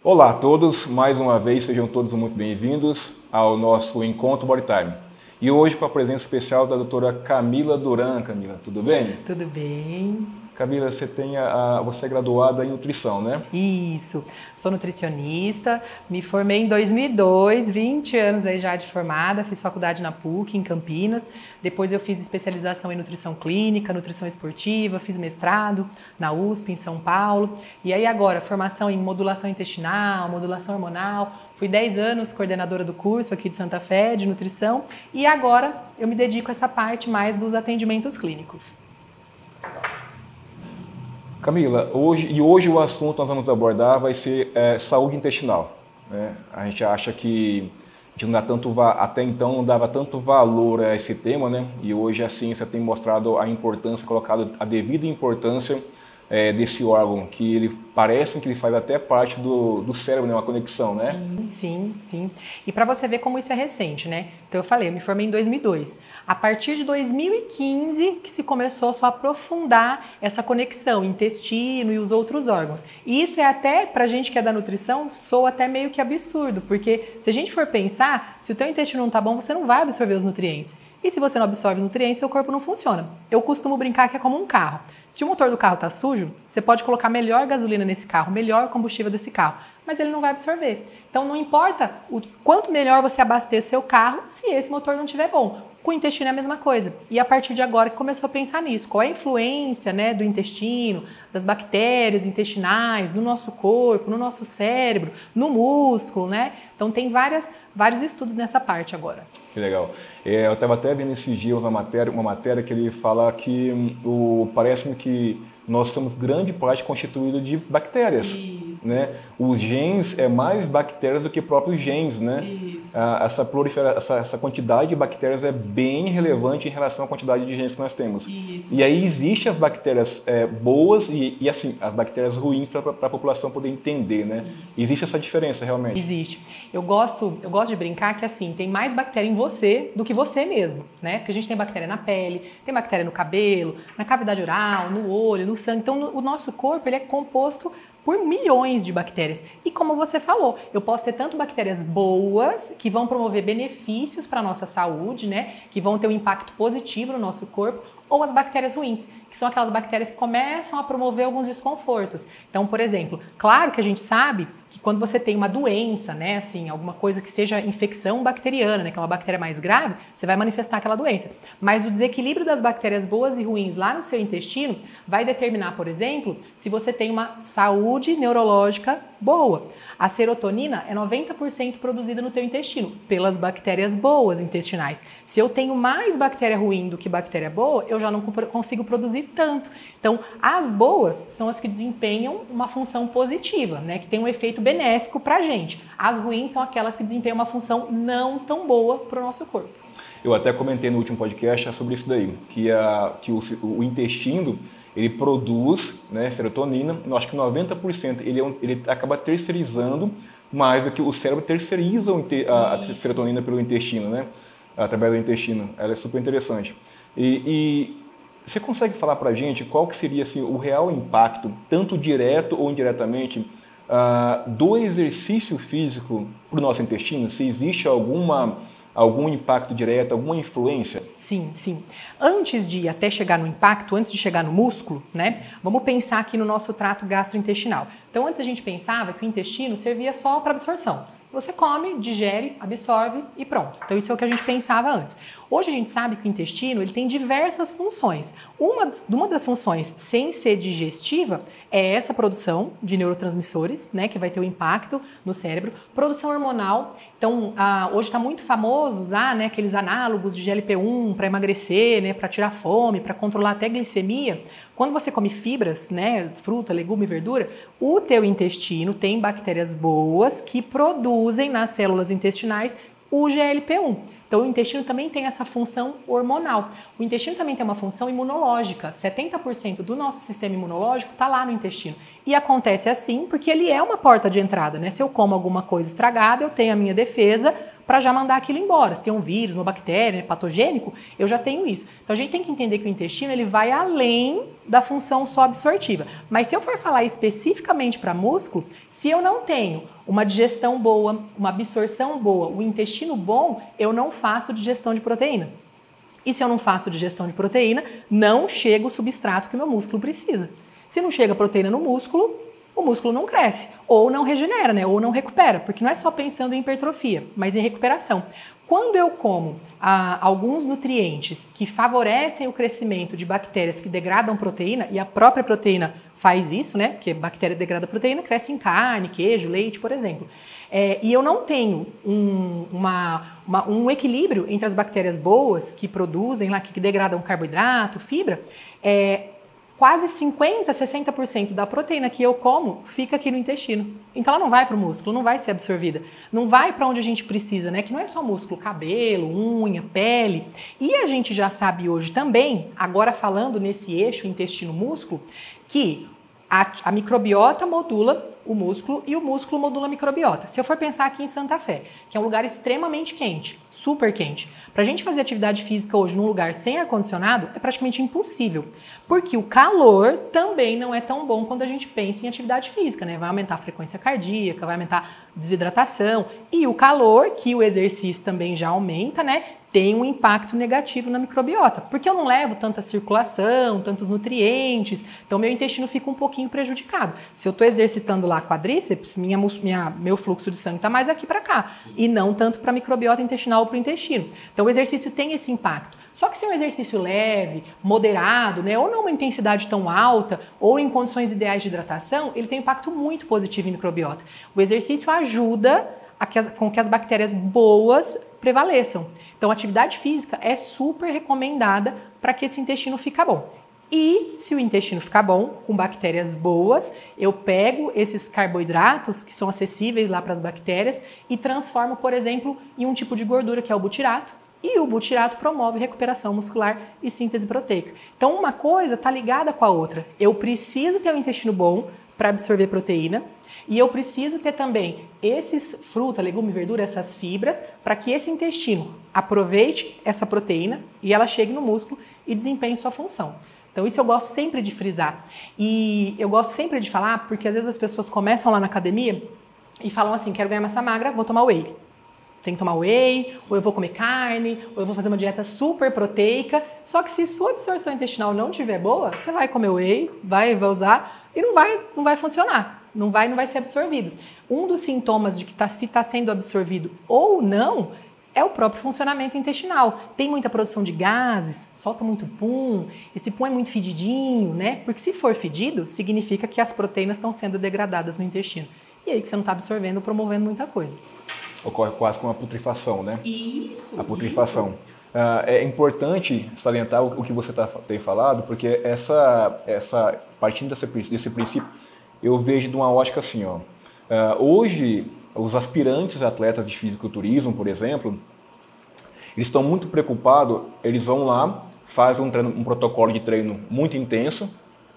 Olá a todos, mais uma vez sejam todos muito bem-vindos ao nosso Encontro Bodytime. E hoje com a presença especial da doutora Camila Duran. Camila, tudo bem? Tudo bem. Camila, você é graduada em nutrição, né? Isso, sou nutricionista, me formei em 2002, 20 anos aí já de formada, fiz faculdade na PUC, em Campinas, depois eu fiz especialização em nutrição clínica, nutrição esportiva, fiz mestrado na USP, em São Paulo, e aí agora formação em modulação intestinal, modulação hormonal, fui 10 anos coordenadora do curso aqui de Santa Fé, de nutrição, e agora eu me dedico a essa parte mais dos atendimentos clínicos. Camila, hoje o assunto que nós vamos abordar vai ser saúde intestinal, né? A gente acha que a gente não dá até então não dava tanto valor a esse tema, né? E hoje a ciência tem mostrado a importância, colocado a devida importância desse órgão, que ele parece que ele faz até parte do cérebro, né? Uma conexão, né? Sim. E para você ver como isso é recente, né? Então eu falei, eu me formei em 2002. A partir de 2015 que se começou só a aprofundar essa conexão, intestino e os outros órgãos. E isso é até, pra gente que é da nutrição, soa até meio que absurdo, porque se a gente for pensar, se o teu intestino não tá bom, você não vai absorver os nutrientes. E se você não absorve os nutrientes, seu corpo não funciona. Eu costumo brincar que é como um carro. Se o motor do carro tá sujo, você pode colocar melhor gasolina nesse carro, melhor combustível desse carro, mas ele não vai absorver. Então não importa o quanto melhor você abastecer seu carro, se esse motor não estiver bom. Com o intestino é a mesma coisa. E a partir de agora que começou a pensar nisso, qual é a influência, né, do intestino, das bactérias intestinais, no nosso corpo, no nosso cérebro, no músculo, né? Então tem vários estudos nessa parte agora. Que legal. Eu estava até vendo esses dias uma matéria que ele fala que parece que nós somos grande parte constituído de bactérias. Isso. Né? Os genes é mais bactérias do que próprios genes, né? Isso. Essa quantidade de bactérias é bem relevante em relação à quantidade de genes que nós temos. Isso. E aí existem as bactérias boas e assim, as bactérias ruins para a população poder entender, né? Isso. Existe essa diferença realmente? Existe. Eu gosto de brincar que assim, tem mais bactéria em você do que você mesmo, né? Porque a gente tem bactéria na pele, tem bactéria no cabelo, na cavidade oral, no olho, no sangue. Então o nosso corpo ele é composto por milhões de bactérias. E como você falou, eu posso ter tanto bactérias boas, que vão promover benefícios para a nossa saúde, né? Que vão ter um impacto positivo no nosso corpo, ou as bactérias ruins, que são aquelas bactérias que começam a promover alguns desconfortos. Então, por exemplo, claro que a gente sabe que quando você tem uma doença, né, assim, alguma coisa que seja infecção bacteriana, né, que é uma bactéria mais grave, você vai manifestar aquela doença. Mas o desequilíbrio das bactérias boas e ruins lá no seu intestino vai determinar, por exemplo, se você tem uma saúde neurológica boa. A serotonina é 90% produzida no teu intestino pelas bactérias boas intestinais. Se eu tenho mais bactéria ruim do que bactéria boa, eu já não consigo produzir tanto. Então, as boas são as que desempenham uma função positiva, né, que tem um efeito benéfico para a gente. As ruins são aquelas que desempenham uma função não tão boa para o nosso corpo. Eu até comentei no último podcast sobre isso daí, que o intestino ele produz, né, serotonina, eu acho que 90% ele acaba terceirizando mais do que o cérebro terceiriza a serotonina pelo intestino, né, através do intestino. Ela é super interessante. E você consegue falar para a gente qual que seria assim, o real impacto, tanto direto ou indiretamente, do exercício físico para o nosso intestino? Se existe algum impacto direto, alguma influência? Sim. Antes de até chegar no impacto, antes de chegar no músculo, né? Vamos pensar aqui no nosso trato gastrointestinal. Então, antes a gente pensava que o intestino servia só para absorção. Você come, digere, absorve e pronto. Então isso é o que a gente pensava antes. Hoje a gente sabe que o intestino ele tem diversas funções. Uma das funções, sem ser digestiva, é essa produção de neurotransmissores, né, que vai ter um impacto no cérebro. Produção hormonal. Então hoje está muito famoso usar, né, aqueles análogos de GLP-1 para emagrecer, né, para tirar fome, para controlar até a glicemia. Quando você come fibras, né, fruta, legume e verdura, o teu intestino tem bactérias boas que produzem nas células intestinais o GLP-1. Então o intestino também tem essa função hormonal. O intestino também tem uma função imunológica. 70% do nosso sistema imunológico está lá no intestino. E acontece assim porque ele é uma porta de entrada, né? Se eu como alguma coisa estragada, eu tenho a minha defesa para já mandar aquilo embora. Se tem um vírus, uma bactéria, patogênico, eu já tenho isso. Então a gente tem que entender que o intestino ele vai além da função só absortiva. Mas se eu for falar especificamente para músculo, se eu não tenho uma digestão boa, uma absorção boa, o intestino bom, eu não faço digestão de proteína. E se eu não faço digestão de proteína, não chega o substrato que o meu músculo precisa. Se não chega proteína no músculo, o músculo não cresce, ou não regenera, né? Ou não recupera, porque não é só pensando em hipertrofia, mas em recuperação. Quando eu como alguns nutrientes que favorecem o crescimento de bactérias que degradam proteína, e a própria proteína faz isso, né? Porque bactéria degrada proteína, cresce em carne, queijo, leite, por exemplo. E eu não tenho um equilíbrio entre as bactérias boas que produzem lá, que degradam carboidrato, fibra, quase 50%, 60% da proteína que eu como fica aqui no intestino. Então ela não vai para o músculo, não vai ser absorvida. Não vai para onde a gente precisa, né? Que não é só músculo, cabelo, unha, pele. E a gente já sabe hoje também, agora falando nesse eixo intestino-músculo, que a microbiota modula o músculo e o músculo modula a microbiota. Se eu for pensar aqui em Santa Fé, que é um lugar extremamente quente, super quente, para a gente fazer atividade física hoje num lugar sem ar-condicionado é praticamente impossível, porque o calor também não é tão bom quando a gente pensa em atividade física, né? Vai aumentar a frequência cardíaca, vai aumentar a desidratação e o calor, que o exercício também já aumenta, né? Tem um impacto negativo na microbiota, porque eu não levo tanta circulação, tantos nutrientes, então meu intestino fica um pouquinho prejudicado. Se eu estou exercitando lá quadríceps, meu fluxo de sangue está mais aqui para cá, e não tanto para a microbiota intestinal ou para o intestino. Então o exercício tem esse impacto. Só que se é um exercício leve, moderado, né, ou não uma intensidade tão alta, ou em condições ideais de hidratação, ele tem um impacto muito positivo em microbiota. O exercício ajuda com que as bactérias boas prevaleçam. Então, a atividade física é super recomendada para que esse intestino fique bom. E se o intestino ficar bom, com bactérias boas, eu pego esses carboidratos que são acessíveis lá para as bactérias e transformo, por exemplo, em um tipo de gordura que é o butirato. E o butirato promove recuperação muscular e síntese proteica. Então, uma coisa está ligada com a outra. Eu preciso ter um intestino bom para absorver proteína. E eu preciso ter também esses fruta, legume, verdura, essas fibras, para que esse intestino aproveite essa proteína e ela chegue no músculo e desempenhe sua função. Então isso eu gosto sempre de frisar. E eu gosto sempre de falar porque às vezes as pessoas começam lá na academia e falam assim, quero ganhar massa magra, vou tomar whey. Tem que tomar whey, ou eu vou comer carne, ou eu vou fazer uma dieta super proteica. Só que se sua absorção intestinal não estiver boa, você vai comer whey, vai usar e não vai funcionar. Não vai ser absorvido. Um dos sintomas de que se está sendo absorvido ou não é o próprio funcionamento intestinal. Tem muita produção de gases, solta muito pum, esse pum é muito fedidinho, né? Porque se for fedido, significa que as proteínas estão sendo degradadas no intestino. E aí que você não está absorvendo ou promovendo muita coisa. Ocorre quase com a putrefação, né? Isso. A putrefação. É importante salientar o que você tem falado, porque partindo desse princípio, eu vejo de uma ótica assim, ó. Hoje, os aspirantes atletas de fisiculturismo, por exemplo, eles estão muito preocupados, eles vão lá, fazem um protocolo de treino muito intenso,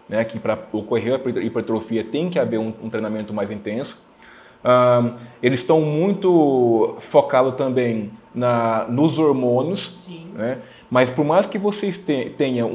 né, que para ocorrer a hipertrofia tem que haver um treinamento mais intenso. Eles estão muito focados também nos hormônios, né, mas por mais que vocês tenham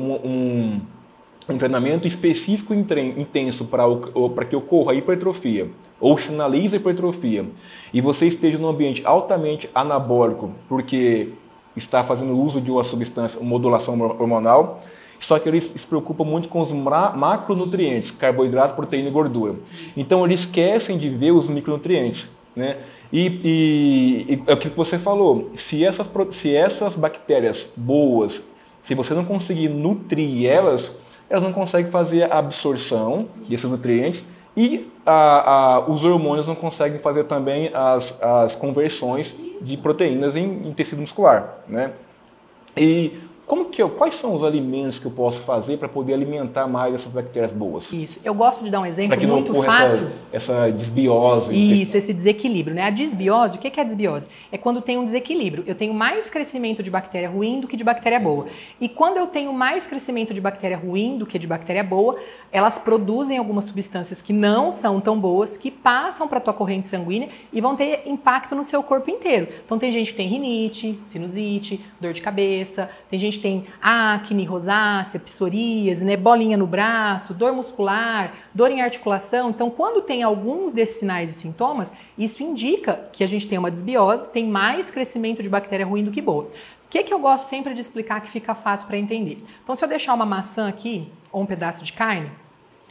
um treinamento específico intenso para que ocorra a hipertrofia ou sinalize a hipertrofia e você esteja num ambiente altamente anabólico porque está fazendo uso de uma substância, uma modulação hormonal, só que eles se preocupam muito com os macronutrientes, carboidrato, proteína e gordura. Então eles esquecem de ver os micronutrientes, né? E é o que você falou, se essas bactérias boas, se você não conseguir nutrir elas não conseguem fazer a absorção desses nutrientes e os hormônios não conseguem fazer também as conversões de proteínas em tecido muscular, né? E Quais são os alimentos que eu posso fazer para poder alimentar mais essas bactérias boas? Isso. Eu gosto de dar um exemplo que não muito fácil. Essa desbiose. Isso, esse desequilíbrio, né? A desbiose, o que é a desbiose? É quando tem um desequilíbrio. Eu tenho mais crescimento de bactéria ruim do que de bactéria boa. E quando eu tenho mais crescimento de bactéria ruim do que de bactéria boa, elas produzem algumas substâncias que não são tão boas, que passam para a tua corrente sanguínea e vão ter impacto no seu corpo inteiro. Então tem gente que tem rinite, sinusite, dor de cabeça, tem gente que tem acne, rosácea, psoríase, né? Bolinha no braço, dor muscular, dor em articulação. Então quando tem alguns desses sinais e sintomas, isso indica que a gente tem uma desbiose, tem mais crescimento de bactéria ruim do que boa. O que eu gosto sempre de explicar que fica fácil para entender? Então se eu deixar uma maçã aqui, ou um pedaço de carne,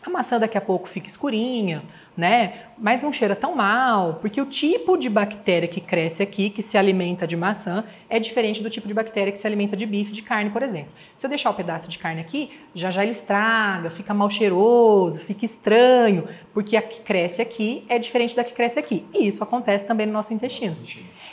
a maçã daqui a pouco fica escurinha, né? Mas não cheira tão mal, porque o tipo de bactéria que cresce aqui, que se alimenta de maçã, é diferente do tipo de bactéria que se alimenta de bife, de carne, por exemplo. Se eu deixar o pedaço de carne aqui, já ele estraga, fica mal cheiroso, fica estranho, porque a que cresce aqui é diferente da que cresce aqui. E isso acontece também no nosso intestino.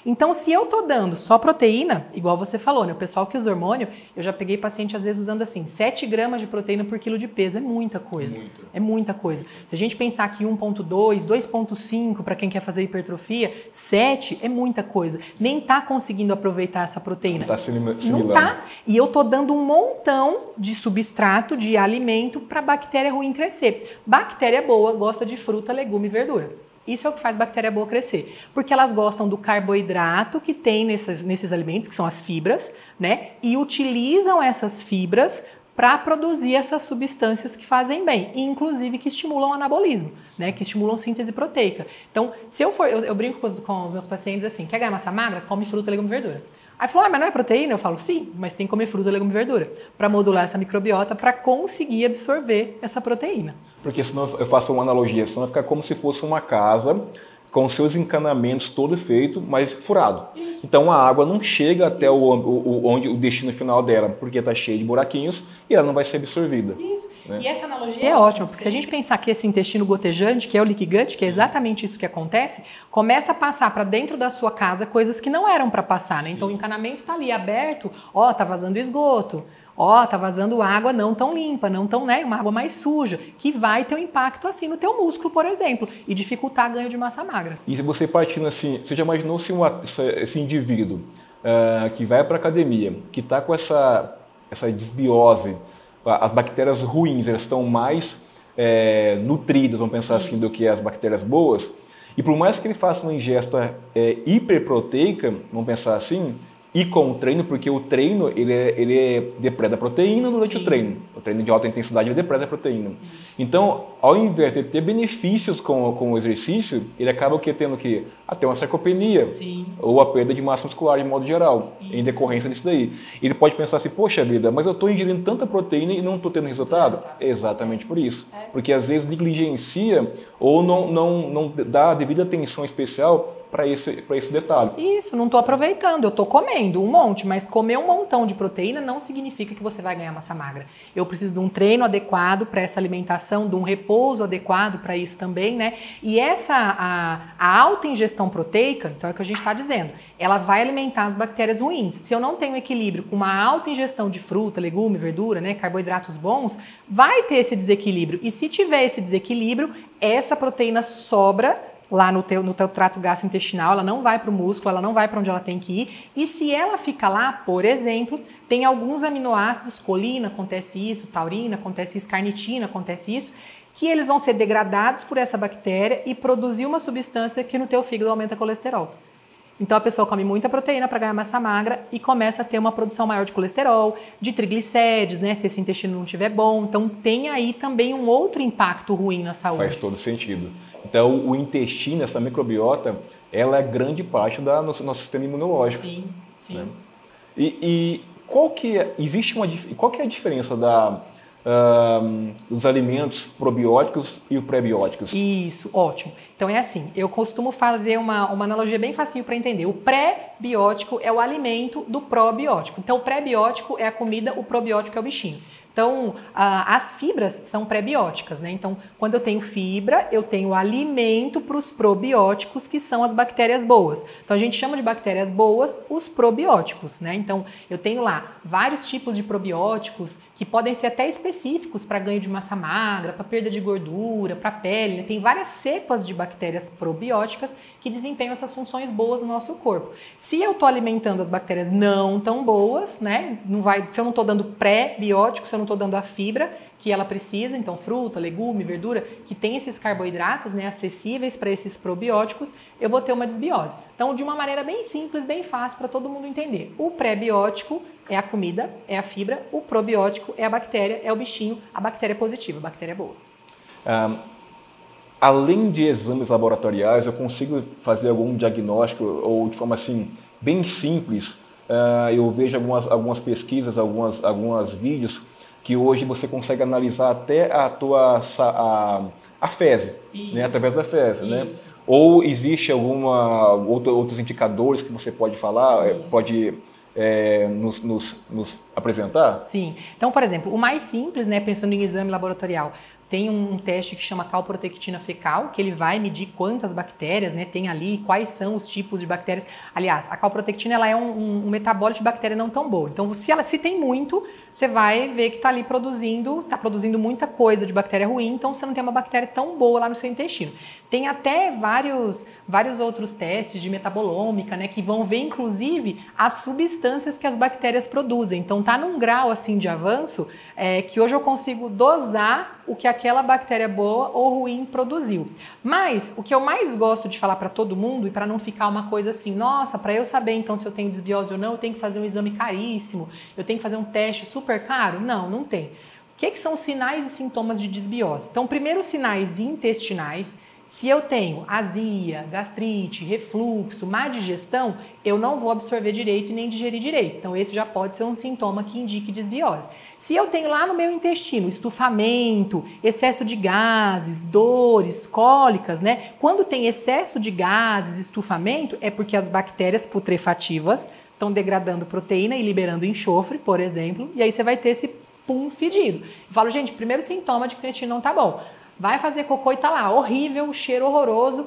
Então, se eu tô dando só proteína, igual você falou, né? O pessoal que usa hormônio, eu já peguei paciente às vezes usando assim, 7 gramas de proteína por quilo de peso. É muita coisa. É muita coisa. Se a gente pensar que 1,2, 2,5 para quem quer fazer hipertrofia, 7 é muita coisa. Nem tá conseguindo aproveitar essa proteína. Não tá assimilando. Não tá. E eu tô dando um montão de substrato, de alimento para bactéria ruim crescer. Bactéria boa gosta de fruta, legume e verdura. Isso é o que faz bactéria boa crescer. Porque elas gostam do carboidrato que tem nesses alimentos, que são as fibras, né? E utilizam essas fibras para produzir essas substâncias que fazem bem, e inclusive que estimulam o anabolismo, né? Que estimulam síntese proteica. Então, se eu brinco com os meus pacientes assim, quer ganhar massa magra? Come fruta, legume e verdura. Aí falou, mas não é proteína? Eu falo, sim, mas tem que comer fruta, legume e verdura, para modular essa microbiota, para conseguir absorver essa proteína. Porque senão eu faço uma analogia, senão vai ficar como se fosse uma casa com seus encanamentos todo feito, mas furado. Isso. Então a água não chega até onde o destino final dela, porque está cheio de buraquinhos e ela não vai ser absorvida. Isso. Né? E essa analogia é ótima, porque se a gente pensar que esse intestino gotejante, que é o leaky gut, que é exatamente isso que acontece, começa a passar para dentro da sua casa coisas que não eram para passar, né? Então o encanamento está ali aberto, ó, tá vazando esgoto. Ó, tá vazando água não tão limpa, não tão, né, uma água mais suja, que vai ter um impacto assim no teu músculo, por exemplo, e dificultar ganho de massa magra. E se você partindo assim, você já imaginou se esse indivíduo que vai para a academia, que está com essa desbiose, as bactérias ruins, elas estão mais nutridas, vamos pensar assim, do que as bactérias boas, e por mais que ele faça uma ingesta hiperproteica, vamos pensar assim, e com o treino, porque o treino ele depreda a proteína durante o treino. O treino de alta intensidade ele depreda a proteína. Então, ao invés de ter benefícios com o exercício, ele acaba tendo até uma sarcopenia. Sim. Ou a perda de massa muscular de modo geral, em decorrência disso daí. Ele pode pensar assim, poxa vida, mas eu estou ingerindo tanta proteína e não estou tendo resultado? Exatamente por isso. Porque às vezes negligencia ou não dá a devida atenção especial para esse detalhe. Isso, não estou aproveitando, eu estou comendo um monte, mas comer um montão de proteína não significa que você vai ganhar massa magra. Eu preciso de um treino adequado para essa alimentação, de um repouso adequado para isso também, né? E a alta ingestão proteica, então é o que a gente está dizendo, ela vai alimentar as bactérias ruins. Se eu não tenho equilíbrio com uma alta ingestão de fruta, legume, verdura, né, carboidratos bons, vai ter esse desequilíbrio. E se tiver esse desequilíbrio, essa proteína sobra lá no teu trato gastrointestinal, ela não vai para o músculo, ela não vai para onde ela tem que ir. E se ela fica lá, por exemplo, tem alguns aminoácidos, colina, acontece isso, taurina, acontece isso, carnitina, acontece isso, que eles vão ser degradados por essa bactéria e produzir uma substância que no teu fígado aumenta colesterol. Então a pessoa come muita proteína para ganhar massa magra e começa a ter uma produção maior de colesterol, de triglicérides, né, se esse intestino não estiver bom. Então tem aí também um outro impacto ruim na saúde. Faz todo sentido. Então o intestino, essa microbiota, ela é grande parte do nosso sistema imunológico. Sim, sim. Né? E qual que é a diferença dos alimentos probióticos e pré-bióticos? Isso, ótimo. Então é assim, eu costumo fazer uma analogia bem facinho para entender. O pré-biótico é o alimento do probiótico. Então o pré-biótico é a comida, o probiótico é o bichinho. Então, as fibras são pré-bióticas, né? Então, quando eu tenho fibra, eu tenho alimento para os probióticos, que são as bactérias boas. Então, a gente chama de bactérias boas os probióticos, né? Então, eu tenho lá vários tipos de probióticos que podem ser até específicos para ganho de massa magra, para perda de gordura, para pele, né? Tem várias cepas de bactérias probióticas que desempenham essas funções boas no nosso corpo. Se eu estou alimentando as bactérias não tão boas, né? Se eu não estou dando pré-biótico, se eu não estou dando a fibra que ela precisa, então fruta, legume, verdura, que tem esses carboidratos, né, acessíveis para esses probióticos, eu vou ter uma desbiose. Então, de uma maneira bem simples, bem fácil para todo mundo entender. O pré-biótico é a comida, é a fibra, o probiótico é a bactéria, é o bichinho, a bactéria positiva, a bactéria boa. Além de exames laboratoriais, eu consigo fazer algum diagnóstico ou de forma assim bem simples? Eu vejo algumas pesquisas, alguns vídeos que hoje você consegue analisar até a fezes, né, através da fezes, né? Ou existe outros indicadores que você pode falar, pode nos apresentar? Sim. Então, por exemplo, o mais simples, né, pensando em exame laboratorial, tem um teste que chama calprotectina fecal, que ele vai medir quantas bactérias, né, tem ali, quais são os tipos de bactérias. Aliás, a calprotectina ela é um metabólito de bactéria não tão boa. Então, se tem muito, você vai ver que está ali está produzindo muita coisa de bactéria ruim, então você não tem uma bactéria tão boa lá no seu intestino. Tem até vários outros testes de metabolômica, né, que vão ver, inclusive, as substâncias que as bactérias produzem. Então, tá num grau, assim, de avanço, que hoje eu consigo dosar o que aquela bactéria boa ou ruim produziu. Mas o que eu mais gosto de falar para todo mundo, e para não ficar uma coisa assim, nossa, para eu saber então se eu tenho desbiose ou não, eu tenho que fazer um exame caríssimo, eu tenho que fazer um teste super caro? Não, não tem. O que são sinais e sintomas de desbiose? Então, primeiro, sinais intestinais. Se eu tenho azia, gastrite, refluxo, má digestão, eu não vou absorver direito e nem digerir direito. Então, esse já pode ser um sintoma que indique desbiose. Se eu tenho lá no meu intestino estufamento, excesso de gases, dores, cólicas, né? Quando tem excesso de gases, estufamento, é porque as bactérias putrefativas estão degradando proteína e liberando enxofre, por exemplo, e aí você vai ter esse pum fedido. Eu falo, gente, primeiro sintoma de que o intestino não tá bom. Vai fazer cocô e tá lá, horrível, cheiro horroroso.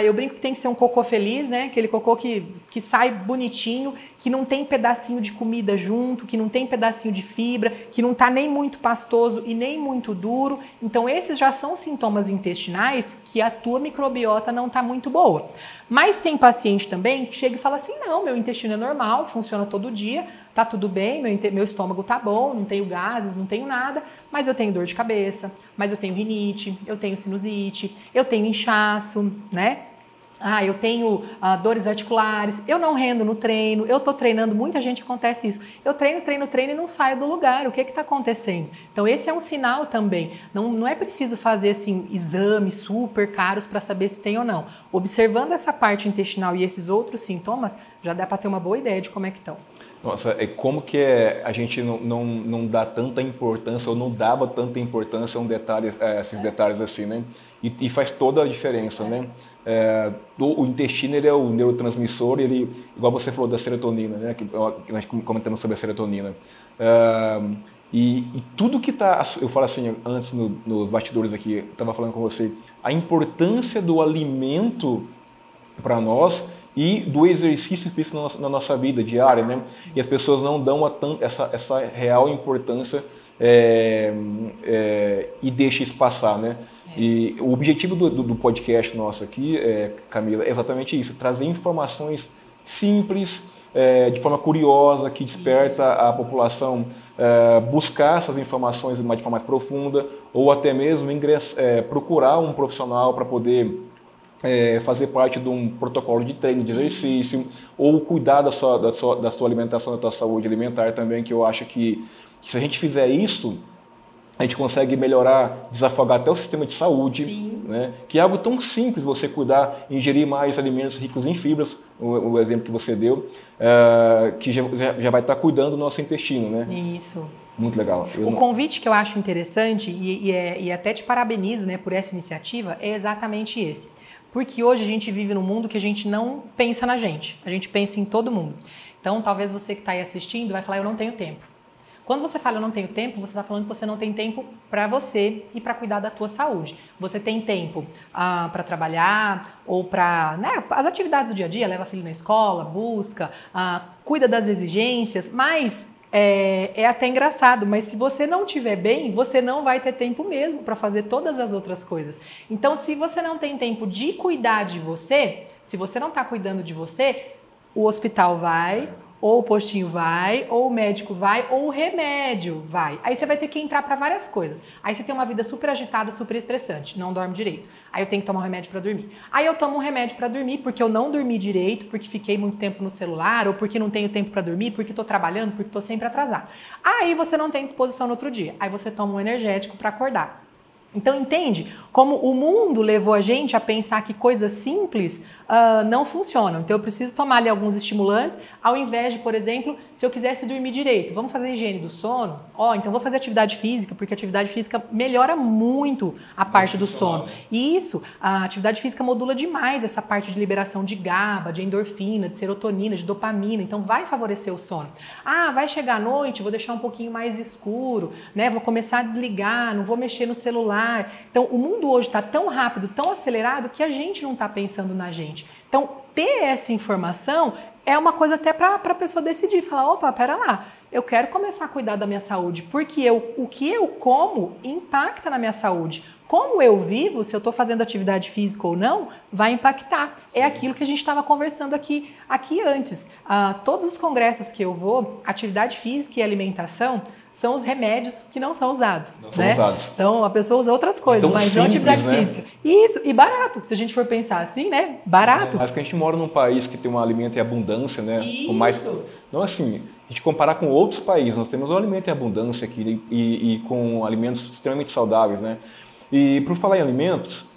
Eu brinco que tem que ser um cocô feliz, né? Aquele cocô que sai bonitinho, que não tem pedacinho de comida junto, que não tem pedacinho de fibra, que não tá nem muito pastoso e nem muito duro. Então, esses já são sintomas intestinais que a tua microbiota não tá muito boa. Mas tem paciente também que chega e fala assim, não, meu intestino é normal, funciona todo dia, tá tudo bem, meu estômago tá bom, não tenho gases, não tenho nada, mas eu tenho dor de cabeça, mas eu tenho rinite, eu tenho sinusite, eu tenho inchaço, né? Eu tenho dores articulares, eu não rendo no treino, eu tô treinando, muita gente acontece isso. Eu treino e não saio do lugar, o que está acontecendo? Então esse é um sinal também. Não é preciso fazer assim, exames super caros para saber se tem ou não. Observando essa parte intestinal e esses outros sintomas, já dá para ter uma boa ideia de como é que estão. Nossa, é como que a gente não dá tanta importância ou não dava tanta importância a esses detalhes assim, né? E faz toda a diferença, né? O intestino ele é o neurotransmissor, ele, igual você falou da serotonina, né? Que nós comentamos sobre a serotonina. E tudo que está, eu falo assim, antes nos bastidores aqui, eu estava falando com você, a importância do alimento para nós e do exercício físico na nossa vida diária, né? E as pessoas não dão essa real importância e deixam isso passar, né? E o objetivo do podcast nosso aqui, Camila, é exatamente isso, trazer informações simples, de forma curiosa, que desperta a população buscar essas informações de forma mais profunda ou até mesmo procurar um profissional para poder fazer parte de um protocolo de treino, de exercício, ou cuidar da sua alimentação, da sua saúde alimentar também, que eu acho que se a gente fizer isso, a gente consegue melhorar, desafogar até o sistema de saúde, né? Que é algo tão simples você cuidar, ingerir mais alimentos ricos em fibras, o exemplo que você deu, que já vai estar cuidando do nosso intestino, né? Isso. Muito legal. O convite que eu acho interessante, e até te parabenizo, né, por essa iniciativa, é exatamente esse. Porque hoje a gente vive num mundo que a gente não pensa na gente, a gente pensa em todo mundo. Então, talvez você que está aí assistindo vai falar, eu não tenho tempo. Quando você fala eu não tenho tempo, você está falando que você não tem tempo para você e para cuidar da tua saúde. Você tem tempo para trabalhar ou para, né, as atividades do dia a dia, leva filho na escola, busca, cuida das exigências, mas é até engraçado, mas se você não estiver bem, você não vai ter tempo mesmo para fazer todas as outras coisas. Então, se você não tem tempo de cuidar de você, se você não está cuidando de você, o hospital vai, ou o postinho vai, ou o médico vai, ou o remédio vai. Aí você vai ter que entrar para várias coisas. Aí você tem uma vida super agitada, super estressante, não dorme direito. Aí eu tenho que tomar um remédio para dormir. Aí eu tomo um remédio para dormir porque eu não dormi direito, porque fiquei muito tempo no celular, ou porque não tenho tempo para dormir, porque estou trabalhando, porque estou sempre atrasado. Aí você não tem disposição no outro dia. Aí você toma um energético para acordar. Então entende como o mundo levou a gente a pensar que coisas simples não funcionam. Então eu preciso tomar ali alguns estimulantes, ao invés de, por exemplo, se eu quisesse dormir direito, vamos fazer a higiene do sono? Então vou fazer atividade física, porque a atividade física melhora muito a parte do sono. E isso, a atividade física modula demais essa parte de liberação de GABA, de endorfina, de serotonina, de dopamina, então vai favorecer o sono. Vai chegar à noite, vou deixar um pouquinho mais escuro, né? Vou começar a desligar, não vou mexer no celular. Então o mundo hoje está tão rápido, tão acelerado, que a gente não está pensando na gente. Então, ter essa informação é uma coisa até para a pessoa decidir, falar, opa, pera lá, eu quero começar a cuidar da minha saúde, porque o que eu como impacta na minha saúde. Como eu vivo, se eu estou fazendo atividade física ou não, vai impactar. Sim. É aquilo que a gente estava conversando aqui antes. Todos os congressos que eu vou, atividade física e alimentação, são os remédios que não são usados. Não são usados. Então, a pessoa usa outras coisas, então, mas não atividade física. Isso, e barato. Se a gente for pensar assim, né? Barato. Mas que a gente mora num país que tem um alimento em abundância, né? Isso. Com mais, não assim, a gente comparar com outros países, nós temos um alimento em abundância aqui e com alimentos extremamente saudáveis, né? E por falar em alimentos,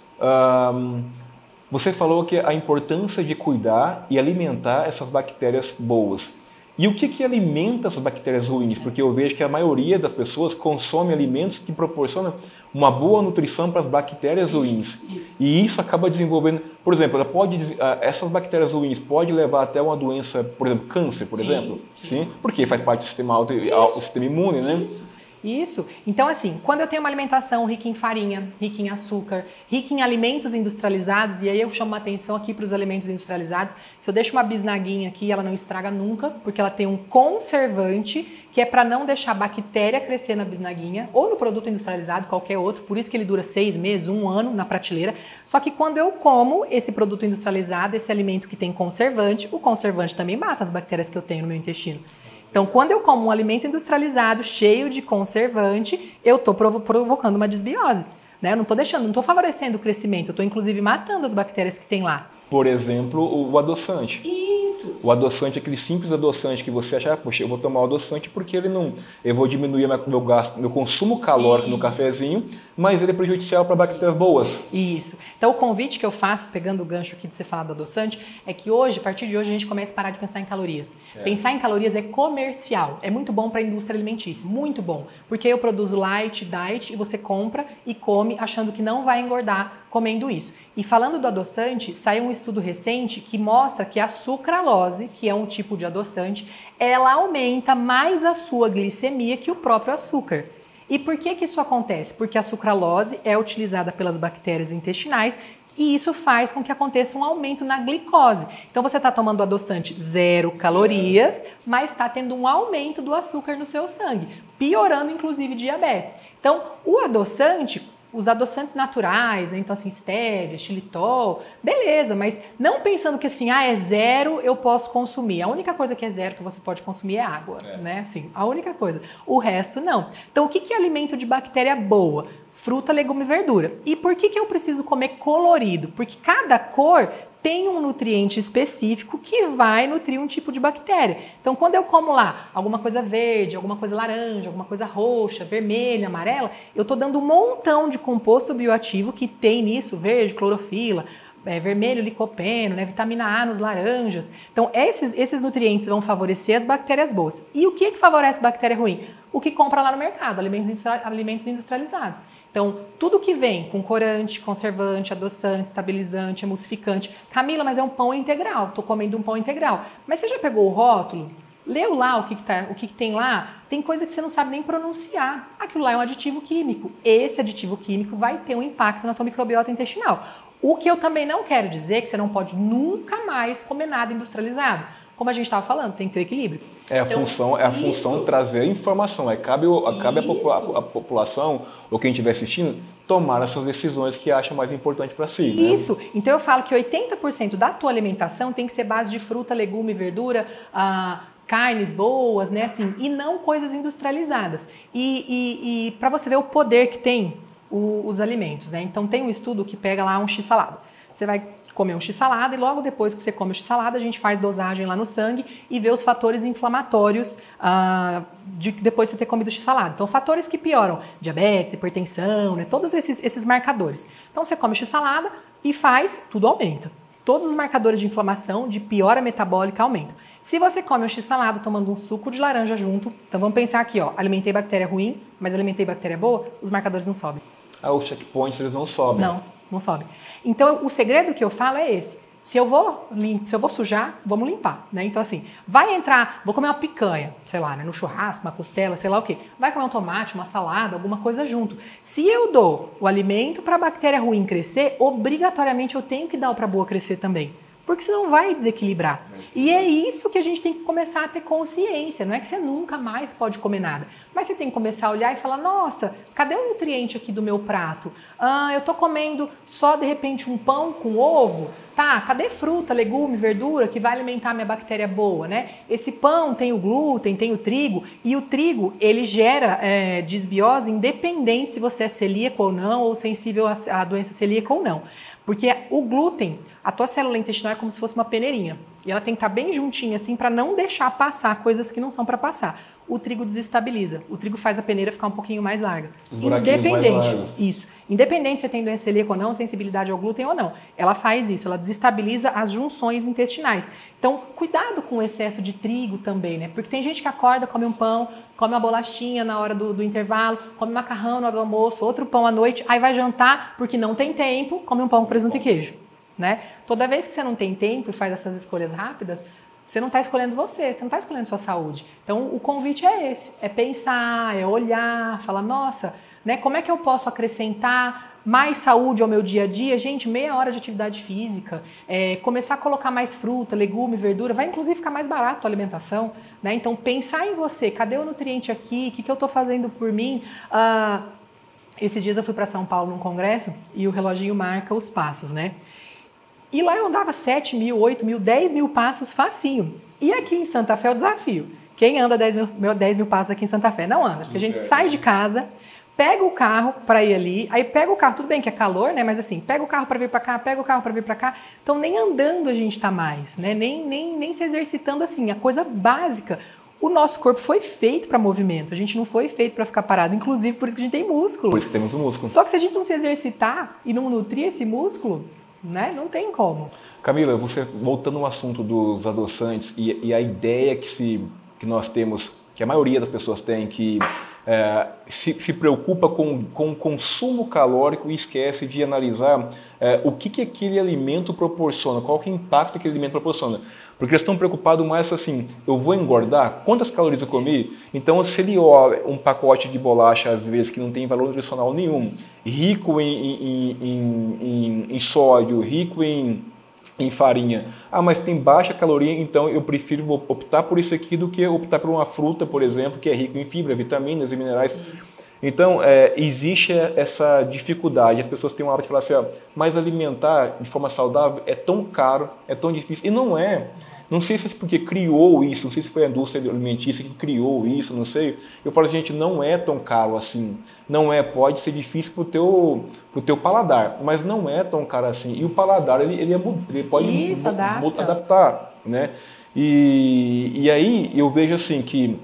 você falou que a importância de cuidar e alimentar essas bactérias boas. E o que alimenta essas bactérias ruins? Porque eu vejo que a maioria das pessoas consome alimentos que proporcionam uma boa nutrição para as bactérias ruins. Isso. E isso acaba desenvolvendo, por exemplo, essas bactérias ruins podem levar até uma doença, por exemplo, câncer, por exemplo. Sim. Porque faz parte do sistema imune, né? Isso. Então, assim, quando eu tenho uma alimentação rica em farinha, rica em açúcar, rica em alimentos industrializados, e aí eu chamo a atenção aqui para os alimentos industrializados, se eu deixo uma bisnaguinha aqui, ela não estraga nunca, porque ela tem um conservante, que é para não deixar a bactéria crescer na bisnaguinha, ou no produto industrializado, qualquer outro, por isso que ele dura 6 meses, 1 ano na prateleira. Só que quando eu como esse produto industrializado, esse alimento que tem conservante, o conservante também mata as bactérias que eu tenho no meu intestino. Então, quando eu como um alimento industrializado, cheio de conservante, eu estou provocando uma desbiose. Né? Eu não estou favorecendo o crescimento, eu estou inclusive matando as bactérias que tem lá. Por exemplo, o adoçante. Isso. O adoçante, aquele simples adoçante que você acha, poxa, eu vou tomar o adoçante porque eu vou diminuir meu consumo calórico no cafezinho, mas ele é prejudicial para bactérias boas. Isso. Então o convite que eu faço, pegando o gancho aqui de você falar do adoçante, é que hoje, a partir de hoje, a gente começa a parar de pensar em calorias. Pensar em calorias é comercial, é muito bom para a indústria alimentícia, muito bom, porque eu produzo light, diet, e você compra e come achando que não vai engordar comendo isso. E falando do adoçante, saiu um estudo recente que mostra que a sucralose, que é um tipo de adoçante, ela aumenta mais a sua glicemia que o próprio açúcar. E por que isso acontece? Porque a sucralose é utilizada pelas bactérias intestinais e isso faz com que aconteça um aumento na glicose. Então você está tomando adoçante 0 calorias, mas está tendo um aumento do açúcar no seu sangue, piorando inclusive diabetes. Então o adoçante, os adoçantes naturais, né? Então assim, stevia, xilitol, beleza, mas não pensando que assim, é 0, eu posso consumir. A única coisa que é 0 que você pode consumir é água, né? Assim, a única coisa. O resto não. Então o que é alimento de bactéria boa? Fruta, legume e verdura. E por que eu preciso comer colorido? Porque cada cor tem um nutriente específico que vai nutrir um tipo de bactéria. Então, quando eu como lá alguma coisa verde, alguma coisa laranja, alguma coisa roxa, vermelha, amarela, eu estou dando um montão de composto bioativo que tem nisso, verde, clorofila, vermelho, licopeno, né, vitamina A nos laranjas. Então, esses nutrientes vão favorecer as bactérias boas. E o que favorece bactéria ruim? O que compra lá no mercado, alimentos industrializados. Então, tudo que vem com corante, conservante, adoçante, estabilizante, emulsificante. Camila, mas é um pão integral, estou comendo um pão integral. Mas você já pegou o rótulo? leu lá o que tem lá, tem coisa que você não sabe nem pronunciar. Aquilo lá é um aditivo químico. Esse aditivo químico vai ter um impacto na tua microbiota intestinal. O que eu também não quero dizer é que você não pode nunca mais comer nada industrializado. Como a gente estava falando, tem que ter equilíbrio. A função trazer informação. Cabe a população, ou quem estiver assistindo, tomar as suas decisões que acha mais importante para si. Isso. Né? Então eu falo que 80% da tua alimentação tem que ser base de fruta, legume, verdura, carnes boas, né? Assim, e não coisas industrializadas. E para você ver o poder que tem os alimentos, né? Então tem um estudo que pega lá um x-salada. Você vai comer um x-salada e logo depois que você come o x-salada, a gente faz dosagem lá no sangue e vê os fatores inflamatórios depois de você ter comido o x-salada. Então, fatores que pioram, diabetes, hipertensão, né? Todos esses marcadores. Então, você come o x-salada e tudo aumenta. Todos os marcadores de inflamação, de piora metabólica aumentam. Se você come o x-salada tomando um suco de laranja junto, então vamos pensar aqui, ó, alimentei bactéria ruim, mas alimentei bactéria boa, os marcadores não sobem. Os checkpoints, eles não sobem. Não sobe. Então, o segredo que eu falo é esse. Se eu vou sujar, vamos limpar, né? Então, assim, vou comer uma picanha, sei lá, né? No churrasco, uma costela, sei lá o quê. Vai comer um tomate, uma salada, alguma coisa junto. Se eu dou o alimento para a bactéria ruim crescer, obrigatoriamente eu tenho que dar para a boa crescer também. Porque senão vai desequilibrar. E é isso que a gente tem que começar a ter consciência. Não é que você nunca mais pode comer nada. Mas você tem que começar a olhar e falar, nossa, cadê o nutriente aqui do meu prato? Eu tô comendo só, de repente, um pão com ovo. Tá, cadê fruta, legume, verdura que vai alimentar minha bactéria boa, né? Esse pão tem o glúten, tem o trigo. E o trigo, ele gera disbiose independente se você é celíaco ou não, ou sensível à doença celíaca ou não. Porque o glúten, a tua célula intestinal é como se fosse uma peneirinha. E ela tem que estar bem juntinha, assim, para não deixar passar coisas que não são para passar. O trigo desestabiliza. O trigo faz a peneira ficar um pouquinho mais larga. Independente. Isso. Independente se você tem doença celíaca ou não, sensibilidade ao glúten ou não. Ela faz isso, ela desestabiliza as junções intestinais. Então, cuidado com o excesso de trigo também, né? Porque tem gente que acorda, come um pão, come uma bolachinha na hora do intervalo, come macarrão na hora do almoço, outro pão à noite, aí vai jantar, porque não tem tempo, come um pão com presunto e queijo. Né? Toda vez que você não tem tempo e faz essas escolhas rápidas, você não está escolhendo você não está escolhendo sua saúde. Então, o convite é esse, é pensar, é olhar, falar, nossa, né, como é que eu posso acrescentar mais saúde ao meu dia a dia? Gente, meia hora de atividade física, começar a colocar mais fruta, legume, verdura, vai inclusive ficar mais barato a alimentação, né? Então, pensar em você, cadê o nutriente aqui, o que eu estou fazendo por mim? Esses dias eu fui para São Paulo num congresso e o reloginho marca os passos, né? E lá eu andava 7 mil, 8 mil, 10 mil passos facinho. E aqui em Santa Fé é o desafio. Quem anda 10 mil passos aqui em Santa Fé? Não anda, porque a gente sai de casa, pega o carro para ir ali, aí pega o carro, tudo bem que é calor, né? Mas assim, pega o carro para vir para cá, pega o carro para vir para cá. Então nem andando a gente tá mais, né? Nem se exercitando assim, a coisa básica. O nosso corpo foi feito para movimento, a gente não foi feito para ficar parado, inclusive por isso que a gente tem músculo. Por isso que temos o músculo. Só que se a gente não se exercitar e não nutrir esse músculo, né? Não tem como. Camila, você voltando ao assunto dos adoçantes e a ideia que nós temos, que a maioria das pessoas tem, que se preocupa com o consumo calórico e esquece de analisar o que aquele alimento proporciona, qual que é o impacto que aquele alimento proporciona. Porque eles estão preocupados mais assim, eu vou engordar? Quantas calorias eu comi? Então, se ele olha um pacote de bolacha, às vezes, que não tem valor nutricional nenhum, rico em sódio, rico em farinha. Mas tem baixa caloria, então eu prefiro optar por isso aqui do que optar por uma fruta, por exemplo, que é rico em fibra, vitaminas e minerais. Então, existe essa dificuldade. As pessoas têm uma hora de falar assim, mas alimentar de forma saudável é tão caro, é tão difícil. E não é. Não sei se é porque criou isso, não sei se foi a indústria alimentícia que criou isso, não sei. Eu falo, gente, não é tão caro assim. Não é, pode ser difícil pro teu paladar, mas não é tão caro assim. E o paladar, ele pode adaptar, né? E aí eu vejo assim que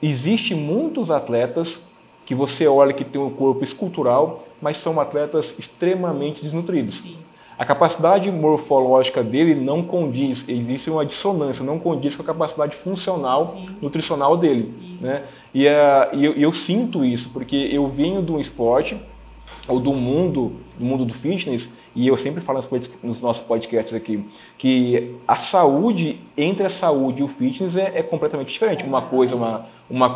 existe muitos atletas que você olha que tem um corpo escultural, mas são atletas extremamente desnutridos. Sim. A capacidade morfológica dele não condiz, existe uma dissonância, não condiz com a capacidade funcional, nutricional dele. Né? E eu sinto isso, porque eu venho de um esporte, ou do mundo do fitness, e eu sempre falo nos nossos podcasts aqui, que a saúde, entre a saúde e o fitness é completamente diferente. Uma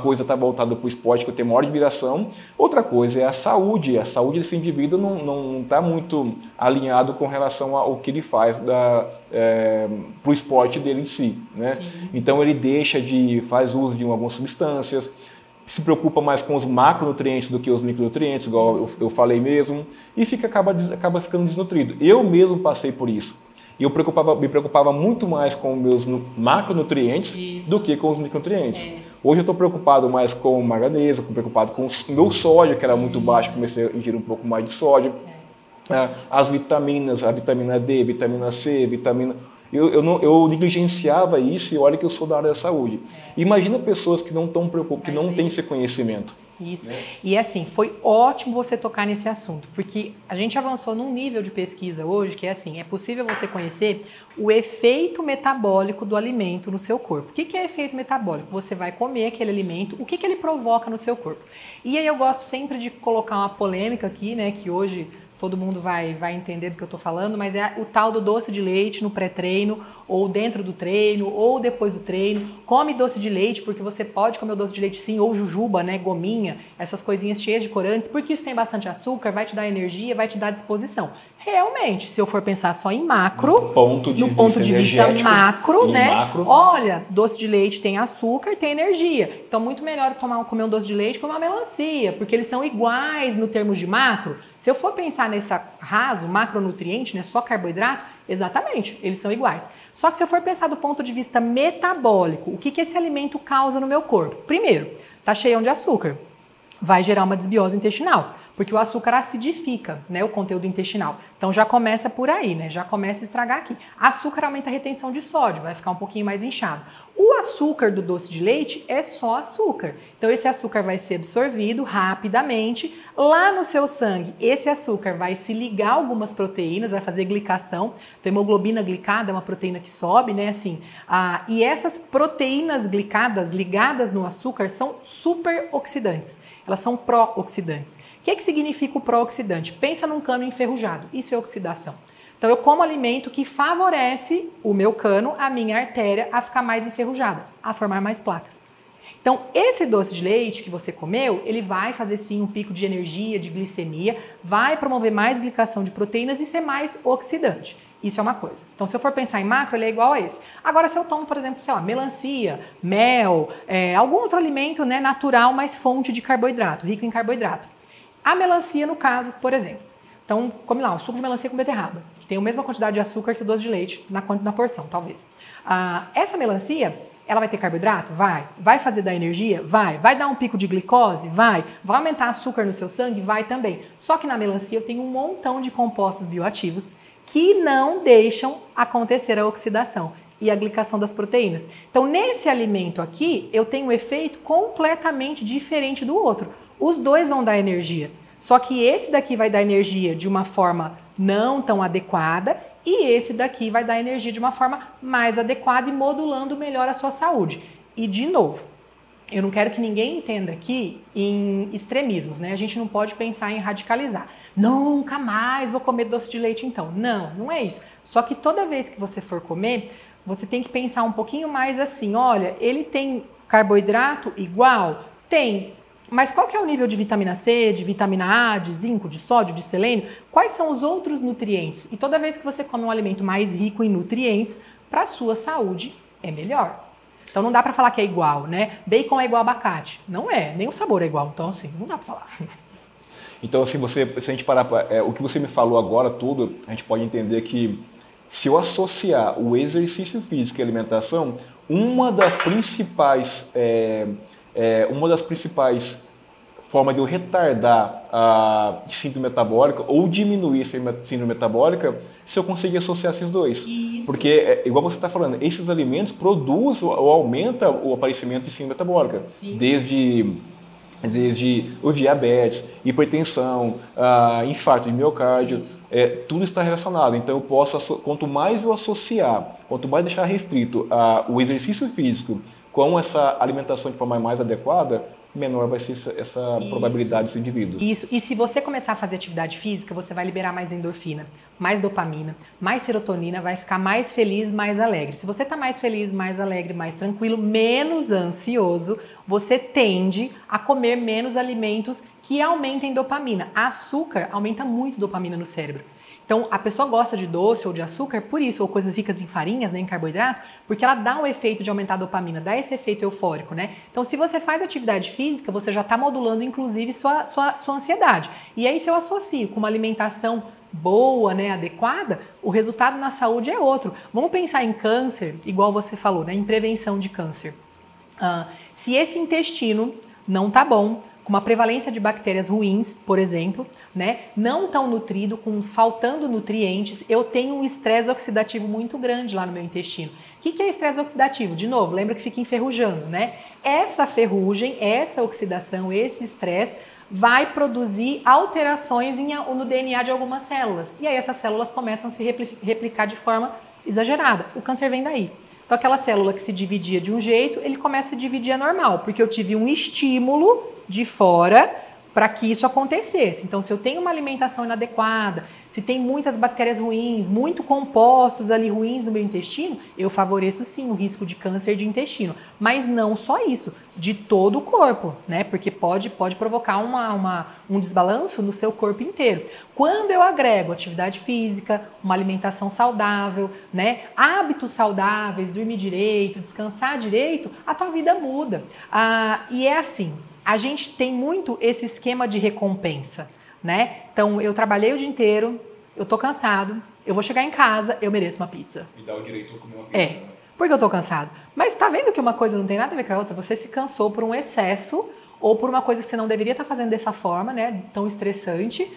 coisa está voltada para o esporte, que eu tenho maior admiração, outra coisa é a saúde. A saúde desse indivíduo não está muito alinhado com relação ao que ele faz para o esporte dele em si, né? Então ele faz uso de algumas substâncias, se preocupa mais com os macronutrientes do que os micronutrientes, igual eu falei mesmo, e acaba ficando desnutrido. Eu mesmo passei por isso. E eu me preocupava muito mais com meus macronutrientes do que com os micronutrientes. Hoje eu estou preocupado mais com o manganês, preocupado com o meu sódio, que era muito baixo, comecei a ingerir um pouco mais de sódio. As vitaminas, a vitamina D, vitamina C, Eu negligenciava isso, e olha que eu sou da área da saúde. Imagina pessoas que não estão preocupadas, que não têm esse conhecimento. Isso. Né? E assim, foi ótimo você tocar nesse assunto, porque a gente avançou num nível de pesquisa hoje que é assim, é possível você conhecer o efeito metabólico do alimento no seu corpo. O que é efeito metabólico? Você vai comer aquele alimento, o que ele provoca no seu corpo. E aí eu gosto sempre de colocar uma polêmica aqui, né, que hoje todo mundo vai entender do que eu estou falando, mas é o tal do doce de leite no pré-treino, ou dentro do treino, ou depois do treino. Come doce de leite, porque você pode comer o doce de leite sim, ou jujuba, né, gominha, essas coisinhas cheias de corantes, porque isso tem bastante açúcar, vai te dar energia, vai te dar disposição. Realmente, se eu for pensar só em macro, no ponto de vista macro, né? Olha, doce de leite tem açúcar, tem energia. Então, muito melhor comer um doce de leite que uma melancia, porque eles são iguais no termos de macro. Se eu for pensar nesse raso, macronutriente, né, só carboidrato, exatamente, eles são iguais. Só que se eu for pensar do ponto de vista metabólico, o que esse alimento causa no meu corpo? Primeiro, tá cheio de açúcar. Vai gerar uma desbiose intestinal, porque o açúcar acidifica, né, o conteúdo intestinal. Então já começa por aí, né? Já começa a estragar aqui. Açúcar aumenta a retenção de sódio, vai ficar um pouquinho mais inchado. O açúcar do doce de leite é só açúcar. Então esse açúcar vai ser absorvido rapidamente lá no seu sangue. Esse açúcar vai se ligar a algumas proteínas, vai fazer glicação. Então, hemoglobina glicada é uma proteína que sobe, né? Assim, e essas proteínas glicadas ligadas no açúcar são superoxidantes. Elas são pró-oxidantes. O que significa o pró-oxidante? Pensa num cano enferrujado. Isso é oxidação. Então, eu como alimento que favorece o meu cano, a minha artéria, a ficar mais enferrujada, a formar mais placas. Então, esse doce de leite que você comeu, ele vai fazer sim um pico de energia, de glicemia, vai promover mais glicação de proteínas e ser mais oxidante. Isso é uma coisa. Então, se eu for pensar em macro, ele é igual a esse. Agora, se eu tomo, por exemplo, sei lá, melancia, mel, algum outro alimento, né, natural, mas fonte de carboidrato, rico em carboidrato. A melancia, no caso, por exemplo. Então, come lá, um suco de melancia com beterraba, que tem a mesma quantidade de açúcar que o doce de leite na porção, talvez. Essa melancia, ela vai ter carboidrato? Vai. Vai fazer dar energia? Vai. Vai dar um pico de glicose? Vai. Vai aumentar açúcar no seu sangue? Vai também. Só que na melancia eu tenho um montão de compostos bioativos que não deixam acontecer a oxidação e a glicação das proteínas. Então, nesse alimento aqui, eu tenho um efeito completamente diferente do outro. Os dois vão dar energia, só que esse daqui vai dar energia de uma forma não tão adequada e esse daqui vai dar energia de uma forma mais adequada e modulando melhor a sua saúde. E, de novo, eu não quero que ninguém entenda aqui em extremismos, né? A gente não pode pensar em radicalizar. Nunca mais vou comer doce de leite, então. Não, não é isso. Só que toda vez que você for comer, você tem que pensar um pouquinho mais assim, olha, ele tem carboidrato igual? Tem. Mas qual que é o nível de vitamina C, de vitamina A, de zinco, de sódio, de selênio? Quais são os outros nutrientes? E toda vez que você come um alimento mais rico em nutrientes, para a sua saúde é melhor. Então não dá para falar que é igual, né? Bacon é igual a abacate. Não é, nem o sabor é igual. Então assim, não dá para falar. Então se a gente parar, o que você me falou agora tudo, a gente pode entender que se eu associar o exercício físico e a alimentação, uma das principais formas de eu retardar a síndrome metabólica ou diminuir a síndrome metabólica, se eu conseguir associar esses dois. Isso. Porque, igual você está falando, esses alimentos produzem ou aumentam o aparecimento de síndrome metabólica. Sim. Desde os diabetes, hipertensão, infarto de miocárdio, tudo está relacionado. Então, eu posso, quanto mais eu associar, quanto mais deixar restrito o exercício físico com essa alimentação de forma mais adequada, menor vai ser essa probabilidade desse indivíduo. Isso. E se você começar a fazer atividade física, você vai liberar mais endorfina, mais dopamina, mais serotonina, vai ficar mais feliz, mais alegre. Se você está mais feliz, mais alegre, mais tranquilo, menos ansioso, você tende a comer menos alimentos que aumentem dopamina. Açúcar aumenta muito dopamina no cérebro. Então, a pessoa gosta de doce ou de açúcar por isso, ou coisas ricas em farinhas, né, em carboidrato, porque ela dá o efeito de aumentar a dopamina, dá esse efeito eufórico, né? Então, se você faz atividade física, você já está modulando, inclusive, sua ansiedade. E aí, se eu associo com uma alimentação boa, né, adequada, o resultado na saúde é outro. Vamos pensar em câncer, igual você falou, né, em prevenção de câncer. Se esse intestino não tá bom, com uma prevalência de bactérias ruins, por exemplo, né, não tão nutrido, faltando nutrientes, eu tenho um estresse oxidativo muito grande lá no meu intestino. O que é estresse oxidativo? De novo, lembra que fica enferrujando, né? Essa ferrugem, essa oxidação, esse estresse vai produzir alterações no DNA de algumas células. E aí essas células começam a se replicar de forma exagerada. O câncer vem daí. Então aquela célula que se dividia de um jeito, ele começa a se dividir anormal, porque eu tive um estímulo de fora para que isso acontecesse. Então, se eu tenho uma alimentação inadequada, se tem muitas bactérias ruins, muito compostos ali ruins no meu intestino, eu favoreço sim o risco de câncer de intestino. Mas não só isso, de todo o corpo, né? Porque pode provocar um desbalanço no seu corpo inteiro. Quando eu agrego atividade física, uma alimentação saudável, né? Hábitos saudáveis, dormir direito, descansar direito, a tua vida muda. E é assim, a gente tem muito esse esquema de recompensa, né? Então, eu trabalhei o dia inteiro, eu tô cansado, eu vou chegar em casa, eu mereço uma pizza. Me dá o direito de comer uma pizza. Porque eu tô cansado. Mas tá vendo que uma coisa não tem nada a ver com a outra? Você se cansou por um excesso ou por uma coisa que você não deveria estar fazendo dessa forma, né? Tão estressante.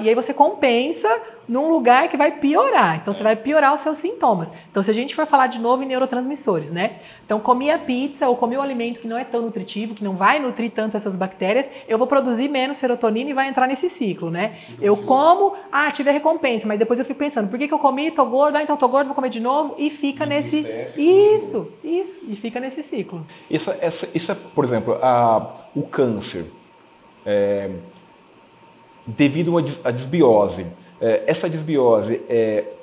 E aí você compensa num lugar que vai piorar. Então você vai piorar os seus sintomas. Então se a gente for falar de novo em neurotransmissores, né? Então comi a pizza ou comi um alimento que não é tão nutritivo, que não vai nutrir tanto essas bactérias, eu vou produzir menos serotonina e vai entrar nesse ciclo, né? Eu como, tive a recompensa, mas depois eu fico pensando, por que eu comi, tô gordo, então tô gordo, vou comer de novo e fica nesse... Isso, e fica nesse ciclo. Isso é, por exemplo, o câncer. Devido à desbiose. Essa desbiose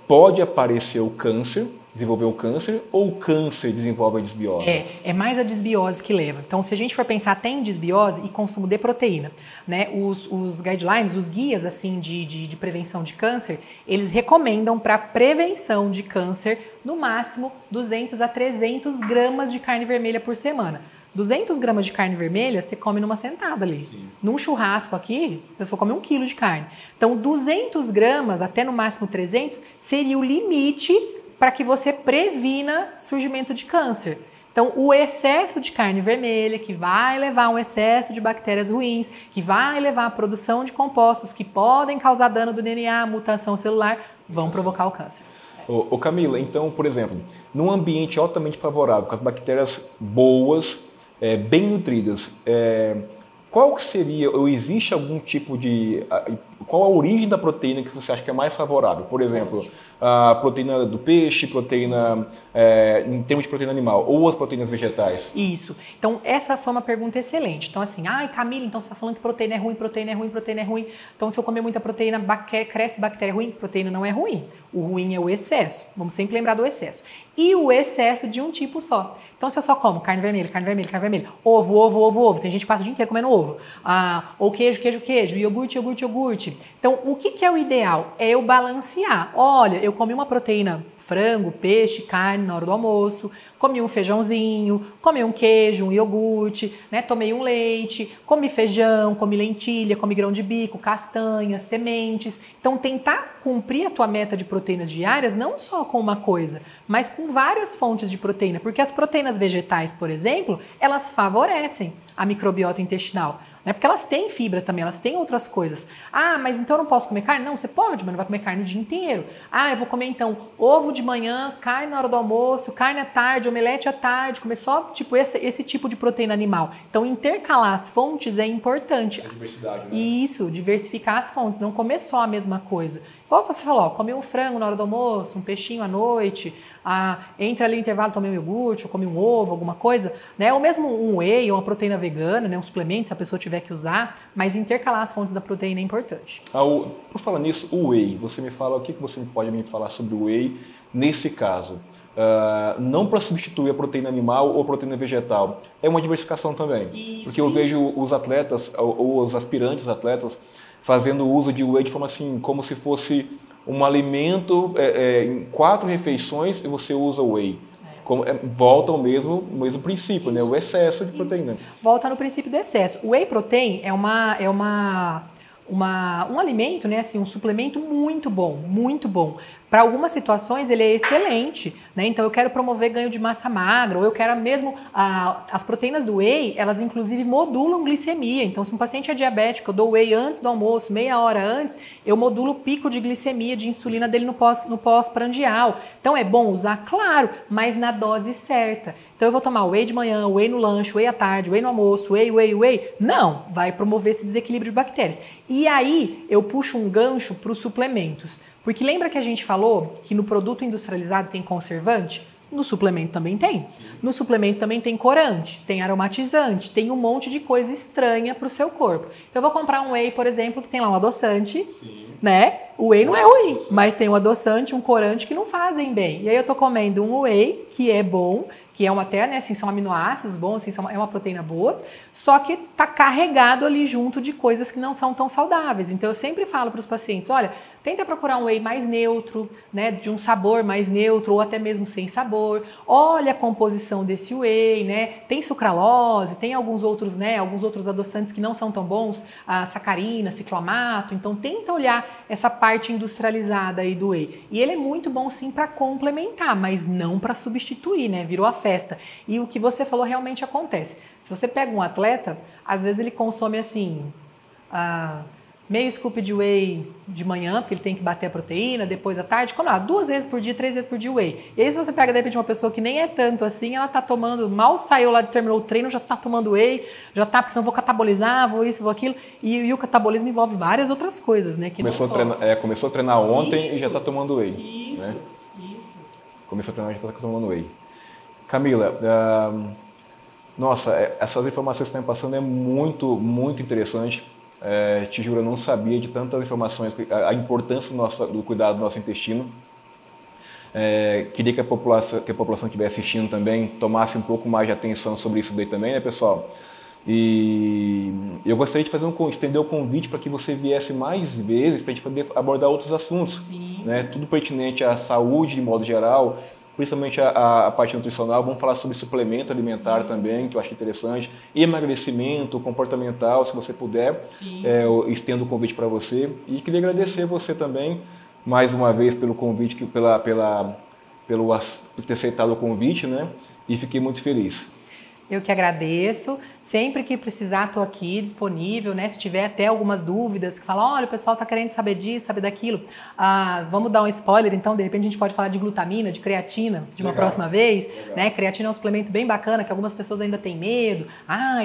pode aparecer o câncer, desenvolver o câncer, ou o câncer desenvolve a desbiose? É mais a desbiose que leva. Então, se a gente for pensar até em desbiose e consumo de proteína, né, os guidelines, os guias assim de prevenção de câncer, eles recomendam para prevenção de câncer, no máximo, 200 a 300 gramas de carne vermelha por semana. 200 gramas de carne vermelha, você come numa sentada ali. Sim. Num churrasco aqui, a pessoa come 1 quilo de carne. Então, 200 gramas, até no máximo 300, seria o limite para que você previna surgimento de câncer. Então, o excesso de carne vermelha, que vai levar a um excesso de bactérias ruins, que vai levar à produção de compostos que podem causar dano do DNA, mutação celular, vão provocar o câncer. Ô Camila, então, por exemplo, num ambiente altamente favorável, com as bactérias boas, bem nutridas, qual que seria, ou existe algum tipo de... Qual a origem da proteína que você acha que é mais favorável? Por exemplo, a proteína do peixe, proteína em termos de proteína animal, ou as proteínas vegetais? Isso. Então, essa foi uma pergunta excelente. Então, assim, Camila, então você está falando que proteína é ruim, proteína é ruim, proteína é ruim. Então, se eu comer muita proteína, cresce bactéria ruim? Proteína não é ruim. O ruim é o excesso. Vamos sempre lembrar do excesso. E o excesso de um tipo só. Então, se eu só como carne vermelha, carne vermelha, carne vermelha, ovo, tem gente que passa o dia inteiro comendo ovo, ou queijo, iogurte. Então, o que é o ideal? É eu balancear. Olha, eu comi uma proteína, frango, peixe, carne na hora do almoço, comi um feijãozinho, comi um queijo, um iogurte, né? Tomei um leite, comi feijão, comi lentilha, comi grão de bico, castanhas, sementes. Então, tentar cumprir a tua meta de proteínas diárias não só com uma coisa, mas com várias fontes de proteína, porque as proteínas vegetais, por exemplo, elas favorecem a microbiota intestinal. Né? Porque elas têm fibra também, elas têm outras coisas. Mas então eu não posso comer carne? Não, você pode, mas não vai comer carne o dia inteiro. Eu vou comer então ovo de manhã, carne na hora do almoço, carne à tarde, omelete à tarde, comer só tipo esse tipo de proteína animal. Então intercalar as fontes é importante. Essa diversidade, né? Isso, diversificar as fontes, não comer só a mesma coisa. Igual você falou, ó, comer um frango na hora do almoço, um peixinho à noite, entra ali no intervalo, tomei um iogurte, ou come um ovo, alguma coisa, né? Ou mesmo um whey, ou uma proteína vegana, né? Um suplemento, se a pessoa tiver que usar, mas intercalar as fontes da proteína é importante. Por falar nisso, o whey, você me fala, o que você pode me falar sobre o whey nesse caso? Não para substituir a proteína animal ou proteína vegetal, é uma diversificação também. Porque eu vejo os atletas, ou os aspirantes atletas, fazendo uso de whey de forma assim, como se fosse um alimento em 4 refeições e você usa whey. Volta ao mesmo princípio, né? O excesso de proteína. Volta no princípio do excesso. O whey protein é um alimento, né, assim, um suplemento muito bom, muito bom. Para algumas situações ele é excelente, né? Então eu quero promover ganho de massa magra, ou eu quero mesmo as proteínas do whey, elas inclusive modulam glicemia. Então se um paciente é diabético, eu dou whey antes do almoço, meia hora antes, eu modulo o pico de glicemia, de insulina dele no pós-prandial. Então é bom usar, claro, mas na dose certa. Então eu vou tomar whey de manhã, whey no lanche, whey à tarde, whey no almoço, whey. Não, vai promover esse desequilíbrio de bactérias. E aí eu puxo um gancho para os suplementos. Porque lembra que a gente falou que no produto industrializado tem conservante? No suplemento também tem. Sim. No suplemento também tem corante, tem aromatizante, tem um monte de coisa estranha para o seu corpo. Então eu vou comprar um whey, por exemplo, que tem lá um adoçante, sim, né? O whey não é ruim, mas tem um adoçante, um corante que não fazem bem. E aí eu tô comendo um whey que é bom, que é né, assim, são aminoácidos bons, assim, é uma proteína boa, só que tá carregado ali junto de coisas que não são tão saudáveis. Então eu sempre falo para os pacientes, olha, tenta procurar um whey mais neutro, né, de um sabor mais neutro ou até mesmo sem sabor. Olha a composição desse whey, né? Tem sucralose, tem alguns outros, né, alguns outros adoçantes que não são tão bons, a sacarina, ciclamato. Então tenta olhar essa parte industrializada aí do whey. E ele é muito bom sim para complementar, mas não para substituir, né? Virou a festa. E o que você falou realmente acontece. Se você pega um atleta, às vezes ele consome assim, meio scoop de whey de manhã, porque ele tem que bater a proteína, depois à tarde, 2 vezes por dia, 3 vezes por dia whey. E aí se você pega de repente uma pessoa que nem é tanto assim, ela tá tomando, mal saiu lá, terminou o treino, já tá tomando whey, já tá, porque senão vou catabolizar, vou isso, vou aquilo. E o catabolismo envolve várias outras coisas, né? Que começou a treinar ontem e já tá tomando whey. Isso, né? Isso. Começou a treinar e já tá tomando whey. Camila, nossa, essas informações que estão passando é muito, muito interessante. Te juro, eu não sabia de tantas informações, a importância do cuidado do nosso intestino. Queria que a população que estiver assistindo também tomasse um pouco mais de atenção sobre isso daí também, né, pessoal? E eu gostaria de estender o convite para que você viesse mais vezes para a gente poder abordar outros assuntos, né? Tudo pertinente à saúde de modo geral, principalmente a parte nutricional. Vamos falar sobre suplemento alimentar também, que eu acho interessante, emagrecimento comportamental, se você puder, eu estendo o convite para você. E queria agradecer você também, mais uma vez, pelo convite, pelo ter aceitado o convite, né? E fiquei muito feliz. Eu que agradeço. Sempre que precisar, estou aqui disponível, né? Se tiver até algumas dúvidas, que falam, olha, o pessoal está querendo saber disso, saber daquilo. Vamos dar um spoiler, então, de repente a gente pode falar de glutamina, de creatina, de uma próxima vez. Né? Creatina é um suplemento bem bacana, que algumas pessoas ainda têm medo.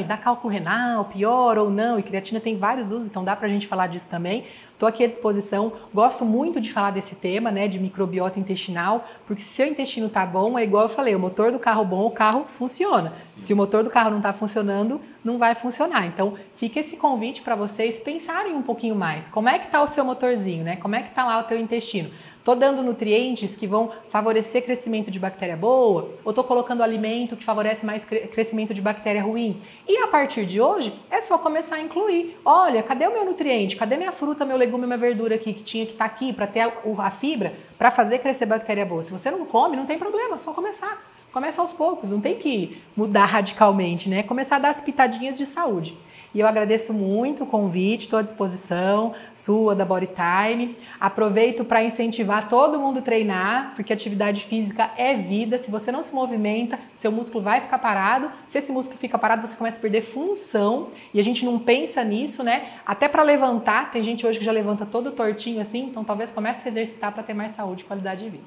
Dá cálculo renal, pior ou não. E creatina tem vários usos, então dá pra gente falar disso também. Estou aqui à disposição, gosto muito de falar desse tema, né, de microbiota intestinal, porque se seu intestino tá bom, é igual eu falei, o motor do carro bom, o carro funciona. Sim. Se o motor do carro não está funcionando, não vai funcionar. Então, fica esse convite para vocês pensarem um pouquinho mais. Como é que tá o seu motorzinho, né? Como é que tá lá o teu intestino? Tô dando nutrientes que vão favorecer crescimento de bactéria boa ou tô colocando alimento que favorece mais crescimento de bactéria ruim? E a partir de hoje é só começar a incluir. Olha, cadê o meu nutriente? Cadê minha fruta, meu legume, minha verdura aqui que tinha que estar aqui para ter a fibra para fazer crescer bactéria boa? Se você não come, não tem problema, é só começar. Começa aos poucos, não tem que mudar radicalmente, né? Começar a dar as pitadinhas de saúde. E eu agradeço muito o convite, estou à disposição, sua, da Bodytime. Aproveito para incentivar todo mundo a treinar, porque atividade física é vida. Se você não se movimenta, seu músculo vai ficar parado. Se esse músculo fica parado, você começa a perder função. E a gente não pensa nisso, né? Até para levantar, tem gente hoje que já levanta todo tortinho assim, então talvez comece a se exercitar para ter mais saúde e qualidade de vida.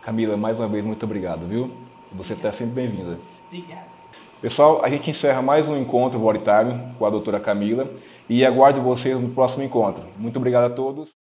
Camila, mais uma vez, muito obrigado, viu? Você está sempre bem-vinda. Obrigada. Pessoal, a gente encerra mais um encontro Bodytime com a doutora Camila e aguardo vocês no próximo encontro. Muito obrigado a todos.